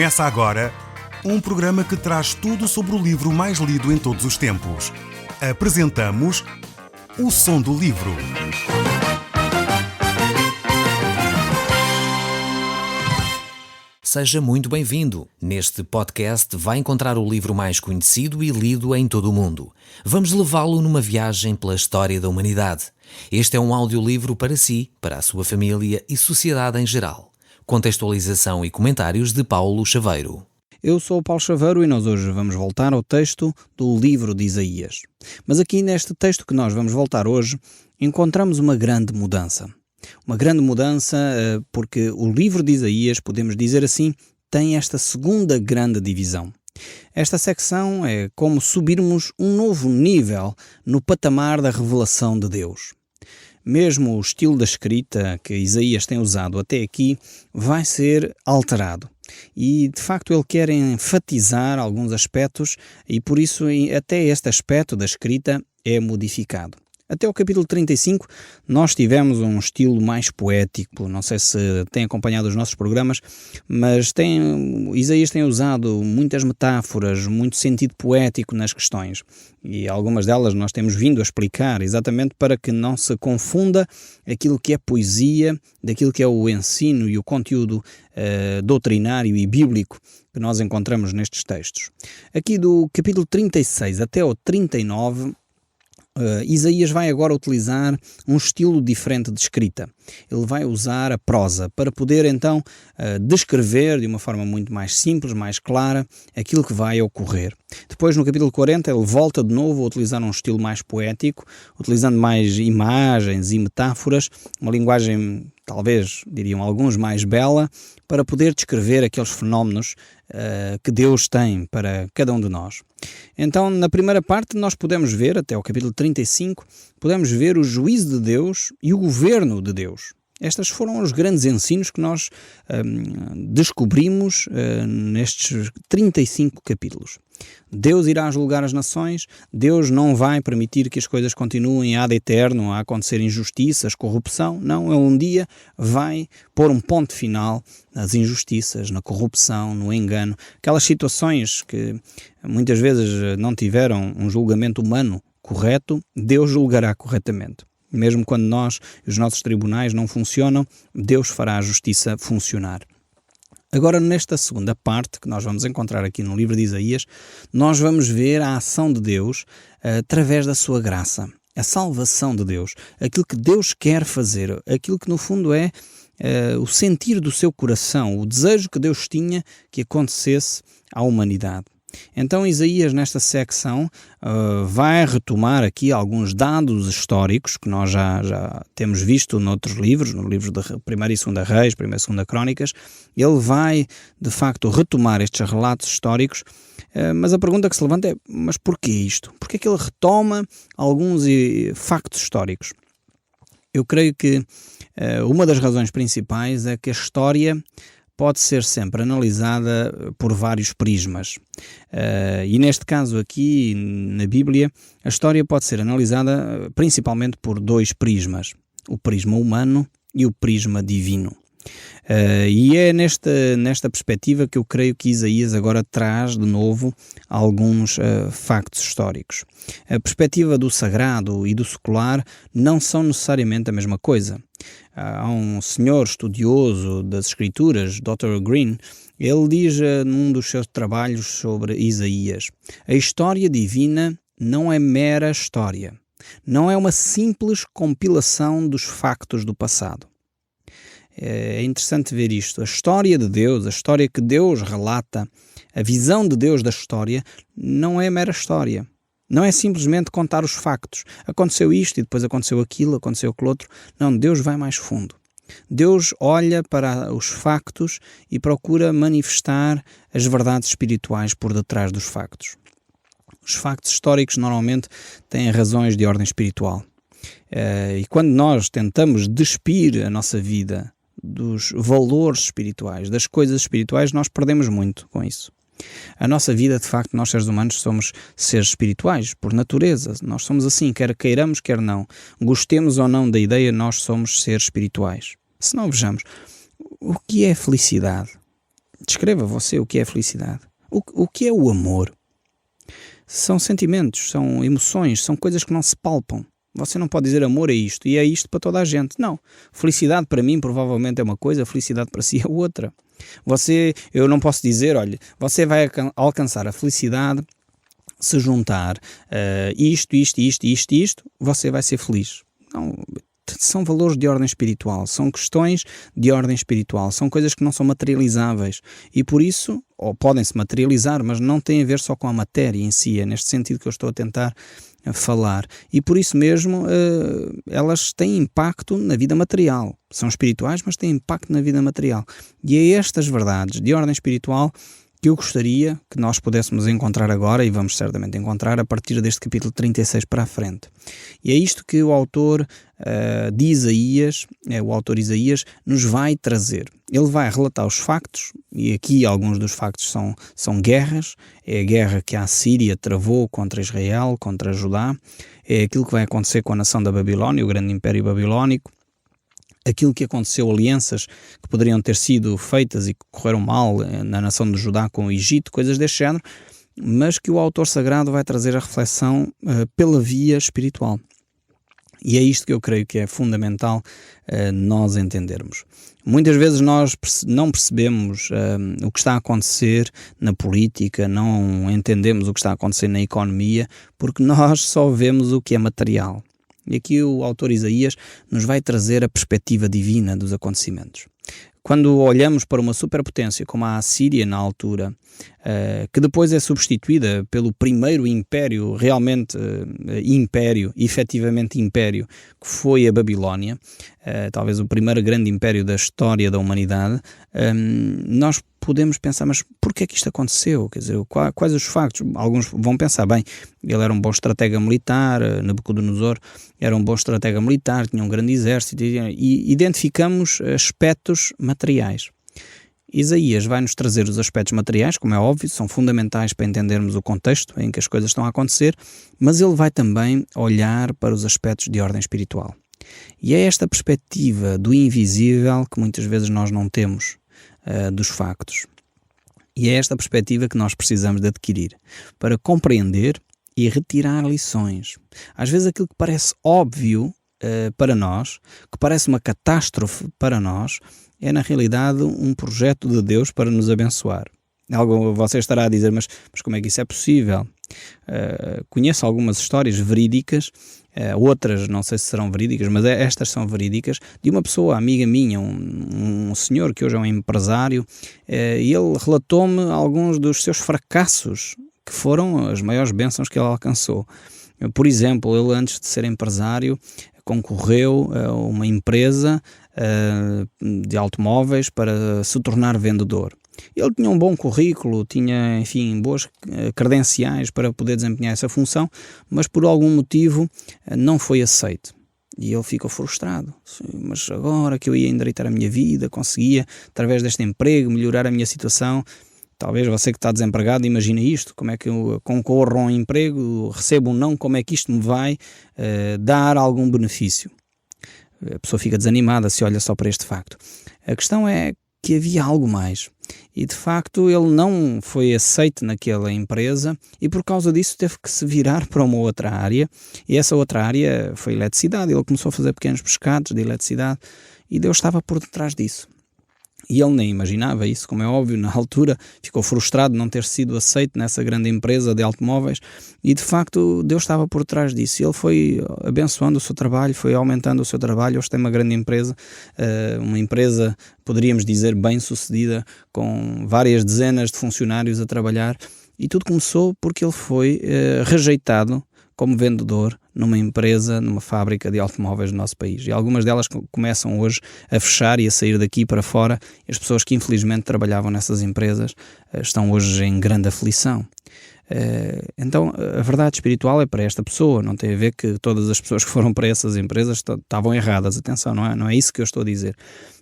Começa agora um programa que traz tudo sobre o livro mais lido em todos os tempos. Apresentamos O Som do Livro. Seja muito bem-vindo. Neste podcast vai encontrar o livro mais conhecido e lido em todo o mundo. Vamos levá-lo numa viagem pela história da humanidade. Este é um audiolivro para si, para a sua família e sociedade em geral. Contextualização e comentários de Paulo Chaveiro. Eu sou o Paulo Chaveiro e nós hoje vamos voltar ao texto do livro de Isaías. Mas aqui neste texto que nós vamos voltar hoje, encontramos uma grande mudança. Uma grande mudança porque o livro de Isaías, podemos dizer assim, tem esta segunda grande divisão. Esta secção é como subirmos um novo nível no patamar da revelação de Deus. Mesmo o estilo da escrita que Isaías tem usado até aqui vai ser alterado. E, de facto, ele quer enfatizar alguns aspectos e, por isso, até este aspecto da escrita é modificado. Até o capítulo 35, nós tivemos um estilo mais poético. Não sei se tem acompanhado os nossos programas, mas Isaías tem usado muitas metáforas, muito sentido poético nas questões. E algumas delas nós temos vindo a explicar, exatamente para que não se confunda aquilo que é poesia, daquilo que é o ensino e o conteúdo doutrinário e bíblico que nós encontramos nestes textos. Aqui do capítulo 36 até o 39, Isaías vai agora utilizar um estilo diferente de escrita. Ele vai usar a prosa para poder então descrever de uma forma muito mais simples, mais clara, aquilo que vai ocorrer. Depois no capítulo 40 ele volta de novo a utilizar um estilo mais poético, utilizando mais imagens e metáforas, uma linguagem talvez, diriam alguns, mais bela, para poder descrever aqueles fenómenos que Deus tem para cada um de nós. Então, na primeira parte, nós podemos ver, até o capítulo 35, podemos ver o juízo de Deus e o governo de Deus. Estes foram os grandes ensinos que nós descobrimos nestes 35 capítulos. Deus irá julgar as nações, Deus não vai permitir que as coisas continuem ad eterno a acontecer injustiças, corrupção. Não, Ele um dia vai pôr um ponto final nas injustiças, na corrupção, no engano. Aquelas situações que muitas vezes não tiveram um julgamento humano correto, Deus julgará corretamente. Mesmo quando os nossos tribunais não funcionam, Deus fará a justiça funcionar. Agora, nesta segunda parte, que nós vamos encontrar aqui no livro de Isaías, nós vamos ver a ação de Deus através da sua graça, a salvação de Deus, aquilo que Deus quer fazer, aquilo que no fundo é o sentir do seu coração, o desejo que Deus tinha que acontecesse à humanidade. Então Isaías nesta secção vai retomar aqui alguns dados históricos que nós já temos visto noutros livros, no livro de 1 e 2 Reis, 1 e 2 Crónicas. Ele vai de facto retomar estes relatos históricos, mas a pergunta que se levanta é, mas porquê isto? Porquê é que ele retoma alguns factos históricos? Eu creio que uma das razões principais é que a história pode ser sempre analisada por vários prismas. E neste caso aqui, na Bíblia, a história pode ser analisada principalmente por dois prismas. O prisma humano e o prisma divino. E é nesta perspectiva que eu creio que Isaías agora traz de novo alguns factos históricos. A perspectiva do sagrado e do secular não são necessariamente a mesma coisa. Há um senhor estudioso das Escrituras, Dr. Green, ele diz num dos seus trabalhos sobre Isaías: a história divina não é mera história, não é uma simples compilação dos factos do passado. É interessante ver isto. A história de Deus, a história que Deus relata, a visão de Deus da história, não é mera história. Não é simplesmente contar os factos. Aconteceu isto e depois aconteceu aquilo, aconteceu aquilo outro. Não, Deus vai mais fundo. Deus olha para os factos e procura manifestar as verdades espirituais por detrás dos factos. Os factos históricos normalmente têm razões de ordem espiritual. E quando nós tentamos despir a nossa vida dos valores espirituais, das coisas espirituais, nós perdemos muito com isso. A nossa vida, de facto, nós seres humanos somos seres espirituais, por natureza. Nós somos assim, quer queiramos, quer não. Gostemos ou não da ideia, nós somos seres espirituais. Se não, vejamos, o que é felicidade? Descreva você o que é a felicidade. O que é o amor? São sentimentos, são emoções, são coisas que não se palpam. Você não pode dizer amor é isto e é isto para toda a gente. Não. Felicidade para mim provavelmente é uma coisa, felicidade para si é outra. Eu não posso dizer, olha, você vai alcançar a felicidade se juntar isto, você vai ser feliz. Não. São valores de ordem espiritual, são questões de ordem espiritual, são coisas que não são materializáveis e por isso, ou podem-se materializar, mas não têm a ver só com a matéria em si, é neste sentido que eu estou a tentar falar. E por isso mesmo elas têm impacto na vida material, são espirituais, mas têm impacto na vida material. E é estas verdades de ordem espiritual que eu gostaria que nós pudéssemos encontrar agora, e vamos certamente encontrar a partir deste capítulo 36 para a frente. E é isto que o autor de Isaías, o autor Isaías, nos vai trazer. Ele vai relatar os factos, e aqui alguns dos factos são guerras, é a guerra que a Assíria travou contra Israel, contra Judá, é aquilo que vai acontecer com a nação da Babilónia, o grande império babilónico, aquilo que aconteceu, alianças que poderiam ter sido feitas e que correram mal na nação de Judá com o Egito, coisas deste género, mas que o autor sagrado vai trazer a reflexão pela via espiritual. E é isto que eu creio que é fundamental nós entendermos. Muitas vezes nós não percebemos o que está a acontecer na política, não entendemos o que está a acontecer na economia, porque nós só vemos o que é material. E aqui o autor Isaías nos vai trazer a perspectiva divina dos acontecimentos. Quando olhamos para uma superpotência como a Assíria na altura, que depois é substituída pelo primeiro império, realmente efetivamente império, que foi a Babilónia, talvez o primeiro grande império da história da humanidade, nós podemos pensar, mas porquê é que isto aconteceu? Quer dizer, quais os factos? Alguns vão pensar, bem, ele era um bom estratega militar, Nabucodonosor era um bom estratega militar, tinha um grande exército, e identificamos aspectos materiais. Isaías vai nos trazer os aspectos materiais, como é óbvio, são fundamentais para entendermos o contexto em que as coisas estão a acontecer, mas ele vai também olhar para os aspectos de ordem espiritual. E é esta perspectiva do invisível que muitas vezes nós não temos dos factos. E é esta perspectiva que nós precisamos de adquirir para compreender e retirar lições. Às vezes aquilo que parece óbvio para nós, que parece uma catástrofe para nós, é na realidade um projeto de Deus para nos abençoar. Você estará a dizer, mas como é que isso é possível? Conheço algumas histórias verídicas, outras não sei se serão verídicas, mas estas são verídicas, de uma pessoa, amiga minha, um senhor que hoje é um empresário, e ele relatou-me alguns dos seus fracassos, que foram as maiores bênçãos que ele alcançou. Por exemplo, ele antes de ser empresário concorreu a uma empresa de automóveis para se tornar vendedor. Ele tinha um bom currículo, tinha, enfim, boas credenciais para poder desempenhar essa função, mas por algum motivo não foi aceito. E ele ficou frustrado. Mas agora que eu ia endireitar a minha vida, conseguia, através deste emprego, melhorar a minha situação. Talvez você que está desempregado imagine isto, como é que eu concorro a um emprego, recebo um não, como é que isto me vai dar algum benefício? A pessoa fica desanimada se olha só para este facto. A questão é que havia algo mais. E de facto ele não foi aceito naquela empresa e por causa disso teve que se virar para uma outra área. E essa outra área foi eletricidade. Ele começou a fazer pequenos pescados de eletricidade e Deus estava por detrás disso. E ele nem imaginava isso, como é óbvio, na altura ficou frustrado de não ter sido aceito nessa grande empresa de automóveis e de facto Deus estava por trás disso. E ele foi abençoando o seu trabalho, foi aumentando o seu trabalho. Hoje tem uma grande empresa, poderíamos dizer, bem sucedida, com várias dezenas de funcionários a trabalhar, e tudo começou porque ele foi rejeitado como vendedor numa empresa, numa fábrica de automóveis do nosso país. E algumas delas começam hoje a fechar e a sair daqui para fora. E as pessoas que infelizmente trabalhavam nessas empresas estão hoje em grande aflição. Então a verdade espiritual é para esta pessoa, não tem a ver que todas as pessoas que foram para essas empresas estavam erradas. Atenção, não é isso que eu estou a dizer.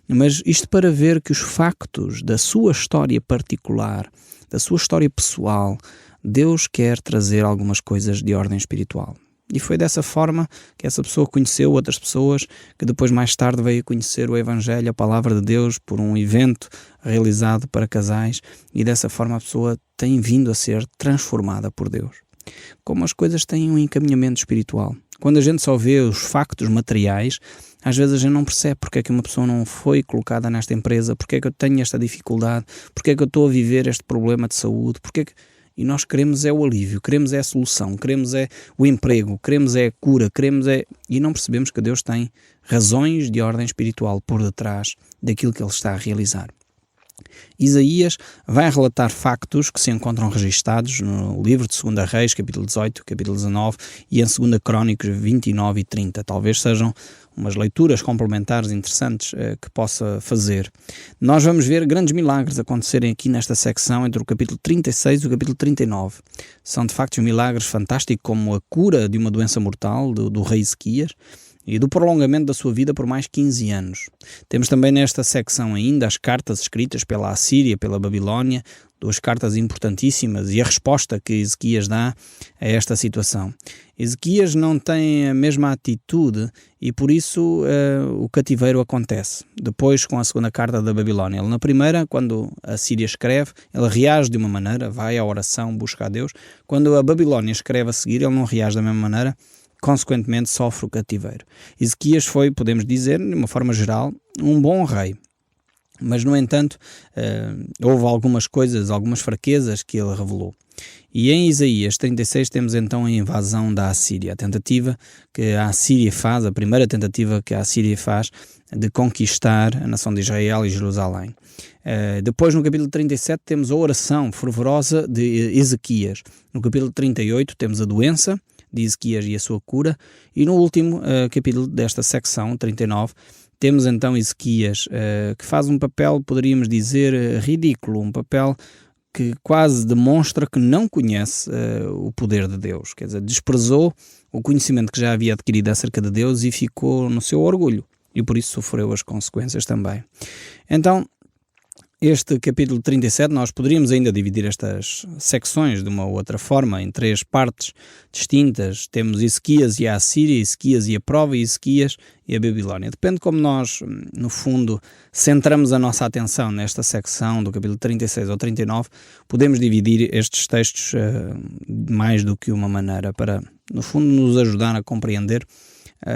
Mas isto para ver que os factos da sua história particular, da sua história pessoal, Deus quer trazer algumas coisas de ordem espiritual. E foi dessa forma que essa pessoa conheceu outras pessoas, que depois mais tarde veio conhecer o Evangelho, a Palavra de Deus, por um evento realizado para casais, e dessa forma a pessoa tem vindo a ser transformada por Deus. Como as coisas têm um encaminhamento espiritual. Quando a gente só vê os factos materiais, às vezes a gente não percebe porque é que uma pessoa não foi colocada nesta empresa, porque é que eu tenho esta dificuldade, porque é que eu estou a viver este problema de saúde, E nós queremos é o alívio, queremos é a solução, queremos é o emprego, queremos é a cura, E não percebemos que Deus tem razões de ordem espiritual por detrás daquilo que Ele está a realizar. Isaías vai relatar factos que se encontram registados no livro de 2 Reis, capítulo 18, capítulo 19 e em 2 Crónicos 29 e 30. Talvez sejam umas leituras complementares interessantes que possa fazer. Nós vamos ver grandes milagres acontecerem aqui nesta secção entre o capítulo 36 e o capítulo 39. São de facto milagres fantásticos, como a cura de uma doença mortal do rei Ezequias, e do prolongamento da sua vida por mais 15 anos. Temos também nesta secção ainda as cartas escritas pela Assíria, pela Babilónia, 2 cartas importantíssimas, e a resposta que Ezequias dá a esta situação. Ezequias não tem a mesma atitude e por isso o cativeiro acontece. Depois, com a segunda carta da Babilónia. Ele, na primeira, quando a Síria escreve, ele reage de uma maneira, vai à oração, busca a Deus. Quando a Babilónia escreve a seguir, ele não reage da mesma maneira, consequentemente sofre o cativeiro. Ezequias foi, podemos dizer, de uma forma geral, um bom rei. Mas, no entanto, houve algumas coisas, algumas fraquezas que ele revelou. E em Isaías 36 temos então a invasão da Assíria, a tentativa que a Assíria faz, a primeira tentativa que a Assíria faz de conquistar a nação de Israel e Jerusalém. Depois, no capítulo 37, temos a oração fervorosa de Ezequias. No capítulo 38 temos a doença de Ezequias e a sua cura, e no último capítulo desta secção, 39, temos então Ezequias, que faz um papel, poderíamos dizer, ridículo, um papel que quase demonstra que não conhece o poder de Deus, quer dizer, desprezou o conhecimento que já havia adquirido acerca de Deus e ficou no seu orgulho, e por isso sofreu as consequências também. Então, este capítulo 37, nós poderíamos ainda dividir estas secções de uma outra forma, em 3 partes distintas. Temos Ezequias e a Assíria, Ezequias e a prova, e Ezequias e a Babilónia. Depende como nós, no fundo, centramos a nossa atenção nesta secção do capítulo 36 ao 39, podemos dividir estes textos mais do que uma maneira para, no fundo, nos ajudar a compreender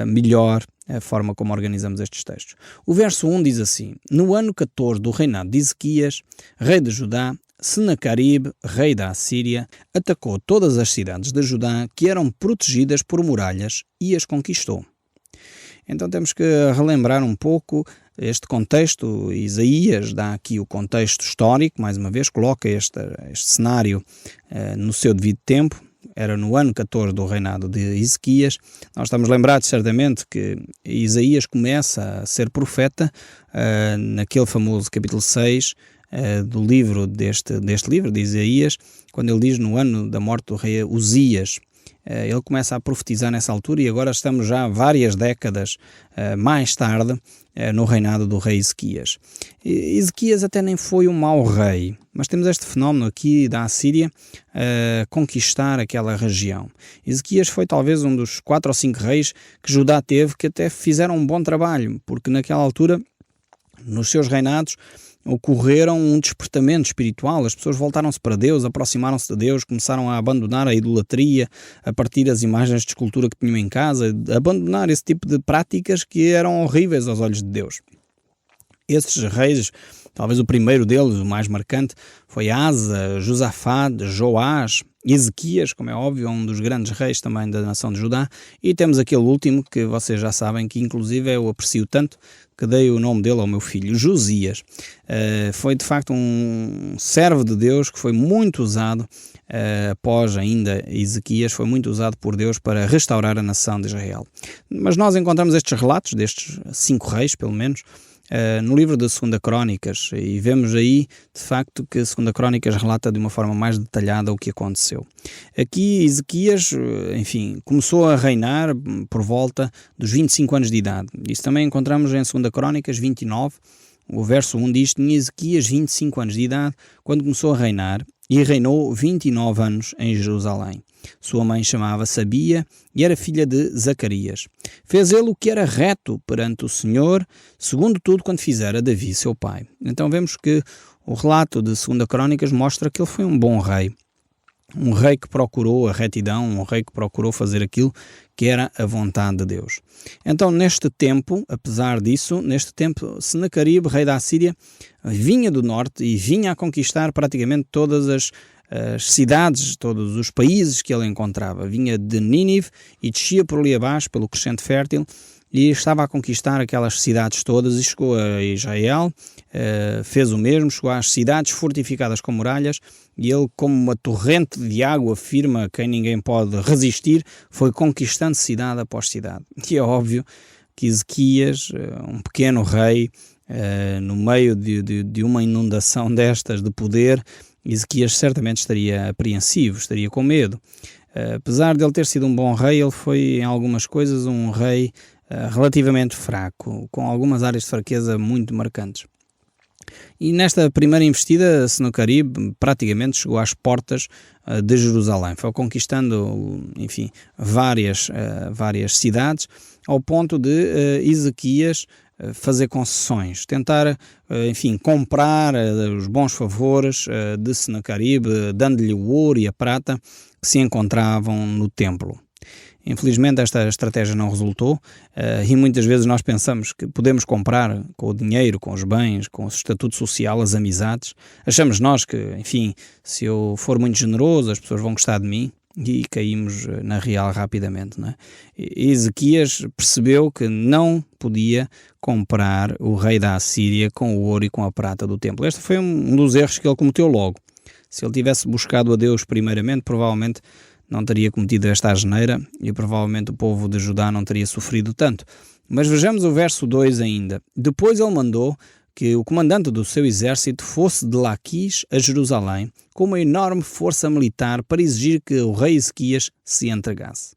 melhor a forma como organizamos estes textos. O verso 1 diz assim: No ano 14 do reinado de Ezequias, rei de Judá, Senaquerib, rei da Assíria, atacou todas as cidades de Judá que eram protegidas por muralhas e as conquistou. Então temos que relembrar um pouco este contexto. Isaías dá aqui o contexto histórico, mais uma vez, coloca este cenário no seu devido tempo. Era no ano 14 do reinado de Ezequias. Nós estamos lembrados certamente que Isaías começa a ser profeta naquele famoso capítulo 6 do livro deste livro de Isaías, quando ele diz no ano da morte do rei Uzias. Ele começa a profetizar nessa altura e agora estamos já várias décadas mais tarde no reinado do rei Ezequias. Ezequias até nem foi um mau rei, mas temos este fenómeno aqui da Assíria conquistar aquela região. Ezequias foi talvez um dos 4 ou 5 reis que Judá teve que até fizeram um bom trabalho, porque naquela altura, nos seus reinados, ocorreram um despertamento espiritual, as pessoas voltaram-se para Deus, aproximaram-se de Deus, começaram a abandonar a idolatria, a partir das imagens de escultura que tinham em casa, a abandonar esse tipo de práticas que eram horríveis aos olhos de Deus. Esses reis, talvez o primeiro deles, o mais marcante, foi Asa, Josafá, Joás, Ezequias, como é óbvio, um dos grandes reis também da nação de Judá, e temos aquele último que vocês já sabem que inclusive eu aprecio tanto, que dei o nome dele ao meu filho, Josias. Foi de facto um servo de Deus que foi muito usado, após ainda Ezequias, foi muito usado por Deus para restaurar a nação de Israel. Mas nós encontramos estes relatos, destes 5 reis pelo menos, no livro da 2 Crónicas, e vemos aí de facto que a 2 Crónicas relata de uma forma mais detalhada o que aconteceu. Aqui Ezequias, enfim, começou a reinar por volta dos 25 anos de idade. Isso também encontramos em 2 Crónicas 29, o verso 1 diz: tinha Ezequias 25 anos de idade quando começou a reinar, e reinou 29 anos em Jerusalém. Sua mãe chamava-se Abia e era filha de Zacarias. Fez ele o que era reto perante o Senhor, segundo tudo quanto fizera Davi, seu pai. Então vemos que o relato de 2 Crônicas mostra que ele foi um bom rei. Um rei que procurou a retidão, um rei que procurou fazer aquilo que era a vontade de Deus. Então, neste tempo, apesar disso, Senaqueribe, rei da Assíria, vinha do norte e vinha a conquistar praticamente todas as cidades, todos os países que ele encontrava. Vinha de Nínive e descia por ali abaixo, pelo crescente fértil, e estava a conquistar aquelas cidades todas e chegou a Israel, fez o mesmo, chegou às cidades fortificadas com muralhas e ele, como uma torrente de água firme a quem ninguém pode resistir, foi conquistando cidade após cidade. E é óbvio que Ezequias, um pequeno rei, no meio de uma inundação destas de poder, Ezequias certamente estaria apreensivo, estaria com medo. Apesar de ele ter sido um bom rei, ele foi em algumas coisas um rei relativamente fraco, com algumas áreas de fraqueza muito marcantes. E nesta primeira investida, Senaqueribe praticamente chegou às portas de Jerusalém. Foi conquistando, enfim, várias cidades, ao ponto de Ezequias fazer concessões, tentar, enfim, comprar os bons favores de Senaqueribe, dando-lhe o ouro e a prata que se encontravam no templo. Infelizmente esta estratégia não resultou e muitas vezes nós pensamos que podemos comprar com o dinheiro, com os bens, com o estatuto social, as amizades. Achamos nós que, enfim, se eu for muito generoso as pessoas vão gostar de mim e caímos na real rapidamente, não é? E Ezequias percebeu que não podia comprar o rei da Assíria com o ouro e com a prata do templo. Este foi um dos erros que ele cometeu logo. Se ele tivesse buscado a Deus primeiramente, provavelmente não teria cometido esta asneira e provavelmente o povo de Judá não teria sofrido tanto. Mas vejamos o verso 2 ainda. Depois ele mandou que o comandante do seu exército fosse de Laquis a Jerusalém com uma enorme força militar para exigir que o rei Ezequias se entregasse.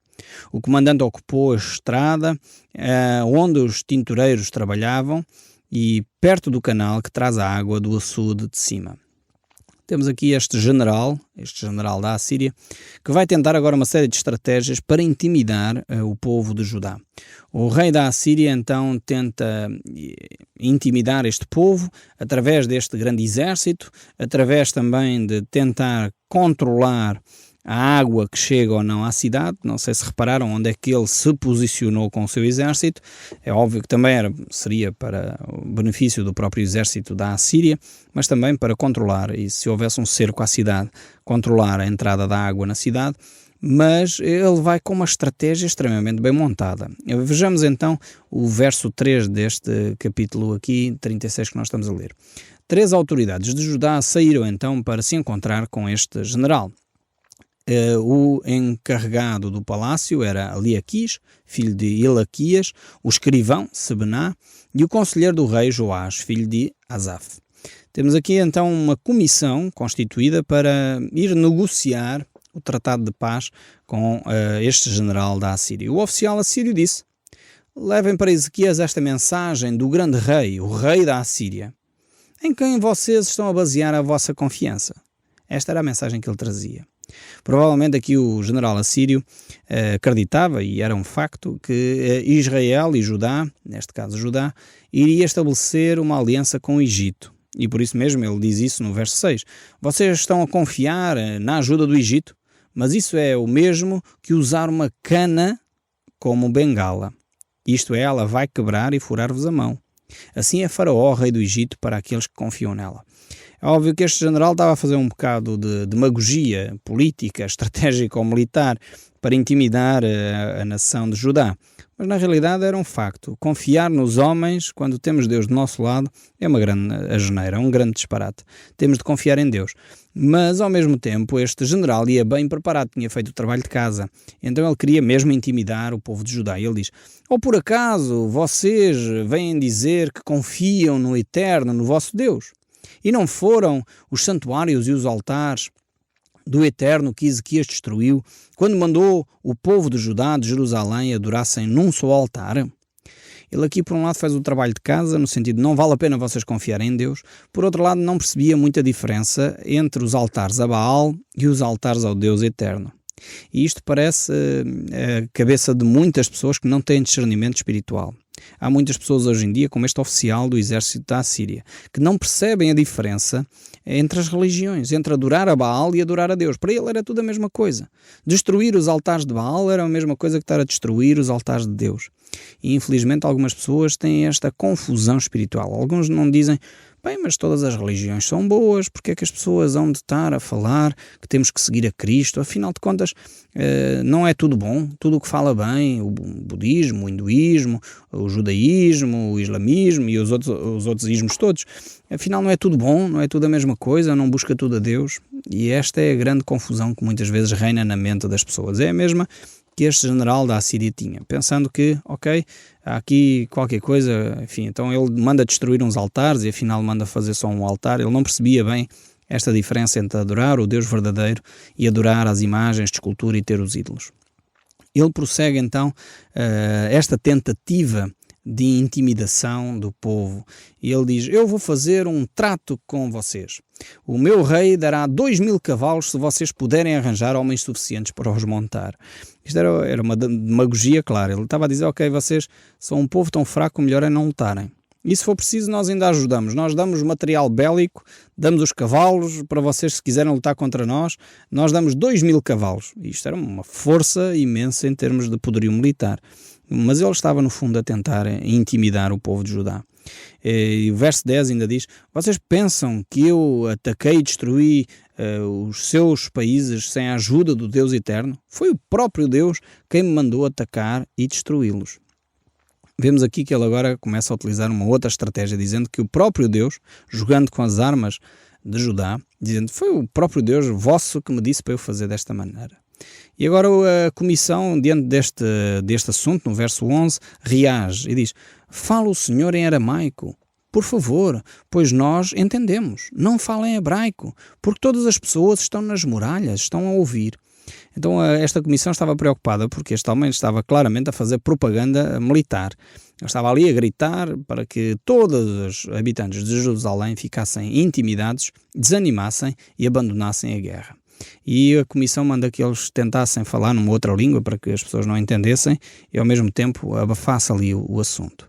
O comandante ocupou a estrada onde os tintureiros trabalhavam e perto do canal que traz a água do açude de cima. Temos aqui este general da Assíria, que vai tentar agora uma série de estratégias para intimidar o povo de Judá. O rei da Assíria então tenta intimidar este povo através deste grande exército, através também de tentar controlar a água que chega ou não à cidade. Não sei se repararam onde é que ele se posicionou com o seu exército. É óbvio que também seria para o benefício do próprio exército da Assíria, mas também para controlar, e se houvesse um cerco à cidade, controlar a entrada da água na cidade. Mas ele vai com uma estratégia extremamente bem montada. Vejamos então o verso 3 deste capítulo aqui, 36, que nós estamos a ler. 3 autoridades de Judá saíram então para se encontrar com este general. O encarregado do palácio era Eliaquis, filho de Ilaquias, o escrivão, Sebená, e o conselheiro do rei, Joás, filho de Asaf. Temos aqui então uma comissão constituída para ir negociar o tratado de paz com este general da Assíria. O oficial assírio disse: levem para Ezequias esta mensagem do grande rei, o rei da Assíria, em quem vocês estão a basear a vossa confiança. Esta era a mensagem que ele trazia. Provavelmente aqui o general assírio acreditava, e era um facto, que Israel e Judá, neste caso Judá, iria estabelecer uma aliança com o Egito. E por isso mesmo ele diz isso no verso 6. Vocês estão a confiar na ajuda do Egito, mas isso é o mesmo que usar uma cana como bengala. Isto é, ela vai quebrar e furar-vos a mão. Assim é Faraó, rei do Egito, para aqueles que confiam nela. É óbvio que este general estava a fazer um bocado de demagogia política, estratégica ou militar para intimidar a nação de Judá. Mas na realidade era um facto. Confiar nos homens, quando temos Deus do nosso lado, é uma grande asneira, é um grande disparate. Temos de confiar em Deus. Mas ao mesmo tempo este general ia bem preparado, tinha feito o trabalho de casa. Então ele queria mesmo intimidar o povo de Judá. E ele diz: ou por acaso vocês vêm dizer que confiam no Eterno, no vosso Deus? E não foram os santuários e os altares do Eterno que Ezequias destruiu, quando mandou o povo de Judá, de Jerusalém, adorassem num só altar? Ele aqui, por um lado, faz o trabalho de casa, no sentido de não vale a pena vocês confiarem em Deus. Por outro lado, não percebia muita diferença entre os altares a Baal e os altares ao Deus eterno. E isto parece a cabeça de muitas pessoas que não têm discernimento espiritual. Há muitas pessoas hoje em dia, como este oficial do exército da Assíria, que não percebem a diferença entre as religiões, entre adorar a Baal e adorar a Deus. Para ele era tudo a mesma coisa. Destruir os altares de Baal era a mesma coisa que estar a destruir os altares de Deus. E infelizmente algumas pessoas têm esta confusão espiritual. Alguns não dizem: bem, mas todas as religiões são boas, porque é que as pessoas hão de estar a falar que temos que seguir a Cristo? Afinal de contas, não é tudo bom, tudo o que fala bem, o budismo, o hinduísmo, o judaísmo, o islamismo e os outros ismos todos, afinal não é tudo bom, não é tudo a mesma coisa, não busca tudo a Deus. E esta é a grande confusão que muitas vezes reina na mente das pessoas. É a mesma que este general da Assíria tinha, pensando que, ok, há aqui qualquer coisa, enfim, então ele manda destruir uns altares e afinal manda fazer só um altar. Ele não percebia bem esta diferença entre adorar o Deus verdadeiro e adorar as imagens de escultura e ter os ídolos. Ele prossegue então esta tentativa de intimidação do povo. E ele diz: eu vou fazer um trato com vocês. O meu rei dará 2.000 cavalos se vocês puderem arranjar homens suficientes para os montar. Isto era uma demagogia clara. Ele estava a dizer: ok, vocês são um povo tão fraco, o melhor é não lutarem. E se for preciso, nós ainda ajudamos. Nós damos material bélico, damos os cavalos para vocês, se quiserem lutar contra nós. Nós damos 2.000 cavalos. E isto era uma força imensa em termos de poderio militar. Mas ele estava, no fundo, a tentar intimidar o povo de Judá. E o verso 10 ainda diz: vocês pensam que eu ataquei e destruí os seus países sem a ajuda do Deus eterno? Foi o próprio Deus quem me mandou atacar e destruí-los. Vemos aqui que ele agora começa a utilizar uma outra estratégia, dizendo que o próprio Deus, jogando com as armas de Judá, dizendo: foi o próprio Deus vosso que me disse para eu fazer desta maneira. E agora a comissão, diante deste assunto, no verso 11, reage e diz: fala o Senhor em aramaico, por favor, pois nós entendemos. Não fala em hebraico, porque todas as pessoas estão nas muralhas, estão a ouvir. Então esta comissão estava preocupada porque este homem estava claramente a fazer propaganda militar. Ele estava ali a gritar para que todos os habitantes de Jerusalém ficassem intimidados, desanimassem e abandonassem a guerra. E a comissão manda que eles tentassem falar numa outra língua para que as pessoas não entendessem e ao mesmo tempo abafasse ali o assunto.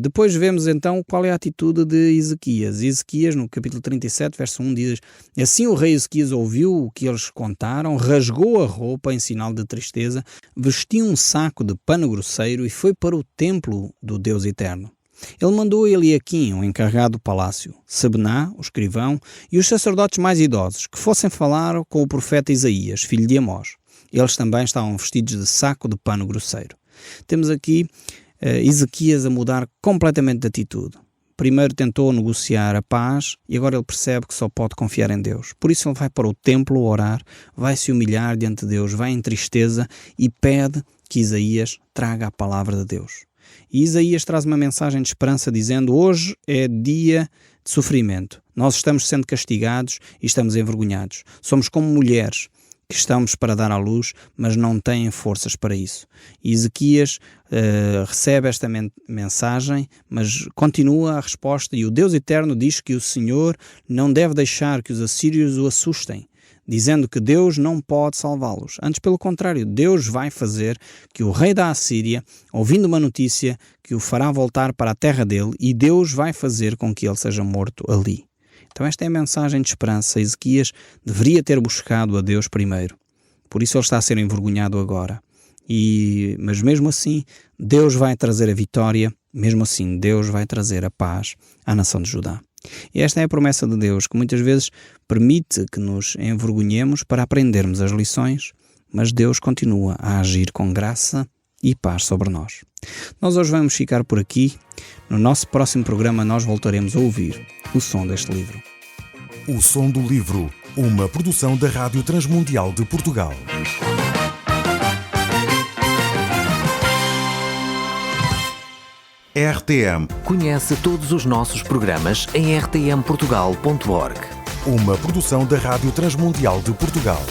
Depois vemos então qual é a atitude de Ezequias. Ezequias, no capítulo 37, verso 1, diz: assim o rei Ezequias ouviu o que eles contaram, rasgou a roupa em sinal de tristeza, vestiu um saco de pano grosseiro e foi para o templo do Deus eterno. Ele mandou Eliaquim, o encarregado do palácio, Sebená, o escrivão, e os sacerdotes mais idosos, que fossem falar com o profeta Isaías, filho de Amós. Eles também estavam vestidos de saco de pano grosseiro. Temos aqui Ezequias a mudar completamente de atitude. Primeiro tentou negociar a paz e agora ele percebe que só pode confiar em Deus. Por isso ele vai para o templo orar, vai se humilhar diante de Deus, vai em tristeza e pede que Isaías traga a palavra de Deus. E Isaías traz uma mensagem de esperança dizendo: hoje é dia de sofrimento. Nós estamos sendo castigados e estamos envergonhados. Somos como mulheres que estamos para dar à luz, mas não têm forças para isso. E Ezequias recebe esta mensagem, mas continua a resposta, e o Deus Eterno diz que o Senhor não deve deixar que os assírios o assustem, dizendo que Deus não pode salvá-los. Antes, pelo contrário, Deus vai fazer que o rei da Assíria, ouvindo uma notícia, que o fará voltar para a terra dele, e Deus vai fazer com que ele seja morto ali. Então esta é a mensagem de esperança. Ezequias deveria ter buscado a Deus primeiro. Por isso ele está a ser envergonhado agora. Mas mesmo assim, Deus vai trazer a vitória. Mesmo assim, Deus vai trazer a paz à nação de Judá. E esta é a promessa de Deus, que muitas vezes permite que nos envergonhemos para aprendermos as lições, mas Deus continua a agir com graça e paz sobre nós. Nós hoje vamos ficar por aqui. No nosso próximo programa nós voltaremos a ouvir o som deste livro. O Som do Livro, uma produção da Rádio Transmundial de Portugal. RTM. Conhece todos os nossos programas em rtmportugal.org. Uma produção da Rádio Transmundial de Portugal.